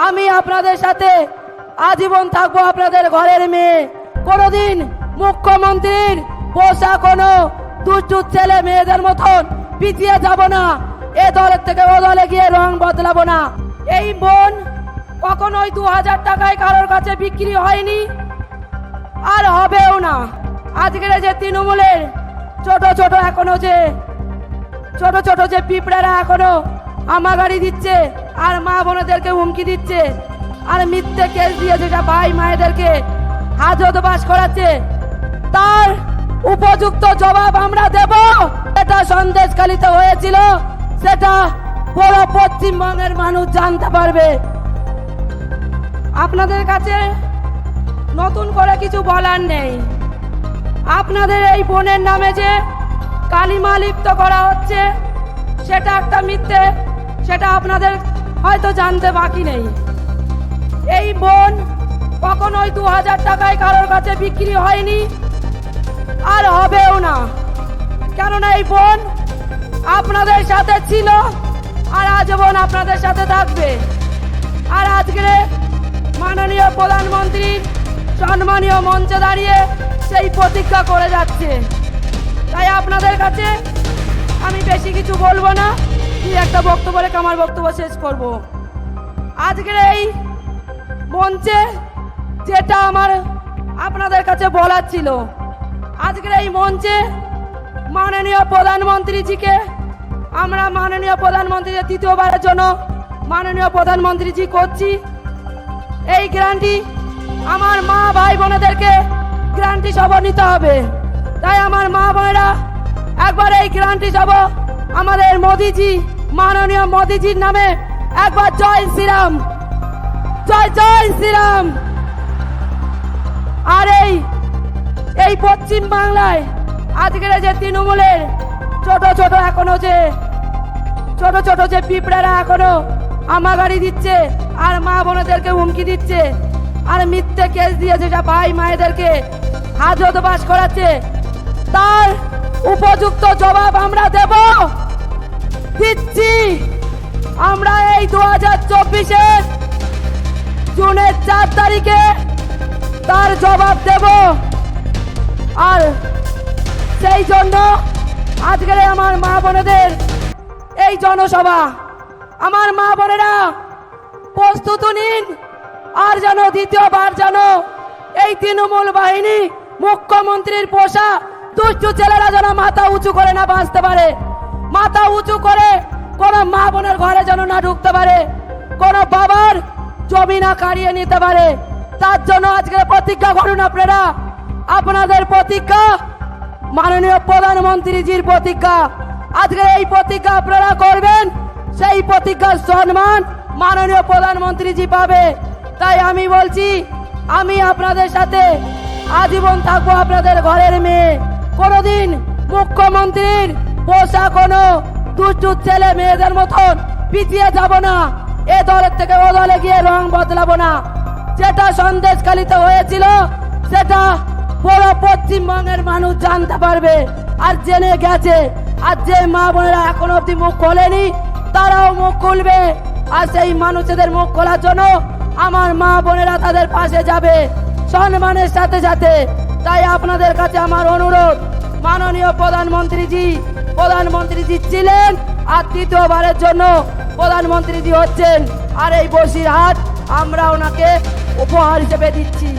আমি আপনাদের সাথে আজীবন থাকবো আপনাদের ঘরের মেয়ে। কোনোদিন মুখ্যমন্ত্রীর পোষা কোনো দুষ্টু ছেলে মেয়েদের মতন পিছিয়ে যাব না। এ দলের থেকে ও দলে গিয়ে রং বদলাবো না। এই বোন কখনোই 2000 টাকায় কারোর কাছে বিক্রি হয়নি, আর হবেও না। আজকের যে তৃণমূলের ছোট ছোট যে পিঁপড়ারা এখনো আমাগাড়ি দিচ্ছে আর মা বোনেদেরকে হুমকি দিচ্ছে আর মিথ্যে কেস দিয়ে যেটা ভাই মায়েদেরকে হাজতবাস করাচ্ছে, তার উপযুক্ত জবাব আমরা দেব। এটা সন্দেশখালীতে হয়েছিল, সেটা পুরো পশ্চিমবঙ্গের মানুষ জানতে পারবে। আপনাদের কাছে নতুন করে কিছু বলার নেই। আপনাদের এই বোনের নামে যে কালিমা লিপ্ত করা হচ্ছে সেটা একটা মিথ্যে, সেটা আপনাদের হয়তো জানতে বাকি নেই। এই বোন কখনোই 2000 টাকায় কারোর কাছে বিক্রি হয়নি, আর হবেও না। কেননা এই বোন আপনাদের সাথে ছিল আর আজীবন আপনাদের সাথে থাকবে। আর আজকে মাননীয় প্রধানমন্ত্রীর সম্মানীয় মঞ্চে দাঁড়িয়ে সেই প্রতিজ্ঞা করে যাচ্ছে। তাই আপনাদের কাছে আমি বেশি কিছু বলবো না, একটা বক্তব্য রেখে আমার বক্তব্য শেষ করব। আজকের এই মঞ্চে যেটা আমার আপনাদের কাছে বলার ছিল, আজকের এই মঞ্চে মাননীয় প্রধানমন্ত্রীজিকে আমরা মাননীয় প্রধানমন্ত্রী তৃতীয়বারের জন্য মাননীয় প্রধানমন্ত্রীজি করছি। এই গ্যারান্টি আমার মা ভাই বোনেদেরকে গ্যারান্টি সভা নিতে হবে। তাই আমার মা বোনেরা একবার এই গ্যারান্টি সভা আমাদের মোদিজি, মাননীয় মোদিজির নামে একবার জয় শ্রীরাম, জয় জয় শ্রীরাম। আর এই পশ্চিম বাংলায় আজকের যে তৃণমূলের ছোট ছোট যে পিঁপড়ারা এখনো আমাগাড়ি দিচ্ছে আর মা বোনেদেরকে হুমকি দিচ্ছে আর মিথ্যে কেস দিয়ে যেটা ভাই মায়েদেরকে হাজতবাস করাচ্ছে, তার উপযুক্ত জবাব আমরা দেব, দিচ্ছি। আমরা এই 2024 জুনের 4 তারিখে তার জবাব দেব। আর সেই জন্য আজকের আমার মা বোনেদের এই জনসভা, আমার মা বোনেরা প্রস্তুত নিন। আর যেন দ্বিতীয়বার যেন এই তৃণমূল বাহিনী মুখ্যমন্ত্রীর পোষা দুষ্টু ছেলেরা যেন মাথা উঁচু করে না বাঁচতে পারে, মাথা উঁচু করে কোন মা বোনের ঘরে যেন না ঢুকতে পারে, কোন বাবার জমি না কাড়িয়ে নিতে পারে। তার জন্য আজকে প্রতিজ্ঞা করুন আপনারা। আপনাদের প্রতিজ্ঞা মাননীয় প্রধানমন্ত্রীজির প্রতিজ্ঞা। আজকে এই প্রতিজ্ঞা আপনারা করবেন, সেই প্রতিজ্ঞার সম্মান মাননীয় প্রধানমন্ত্রীজি পাবে। তাই আমি বলছি, আমি আপনাদের সাথে আজীবন থাকবো আপনাদের ঘরের মেয়ে। কোনোদিন মুখ্যমন্ত্রীর পোষা কোনো দুষ্টু ছেলে মেয়েদের মতন পিছিয়ে যাব না। এ দলের থেকে ও দলে গিয়ে রং বদলাবো না। যেটা সন্দেশখালীতে হয়েছিল সেটা পুরো পশ্চিমবঙ্গের মানুষ জানতে পারবে আর জেনে গেছে। আর যে মা বোনেরা এখন অব্দি মুখ খোলেনি তারাও মুখ খুলবে। আর সেই মানুষদের মুখ খোলার জন্য আমার মা বোনেরা তাদের পাশে যাবে সম্মানের সাথে সাথে। তাই আপনাদের কাছে আমার অনুরোধ, মাননীয় প্রধানমন্ত্রীজি ছিলেন আর তৃতীয়বারের জন্য প্রধানমন্ত্রীজি হচ্ছেন। আর এই বসিরহাট আমরা ওনাকে উপহার হিসেবে দিচ্ছি।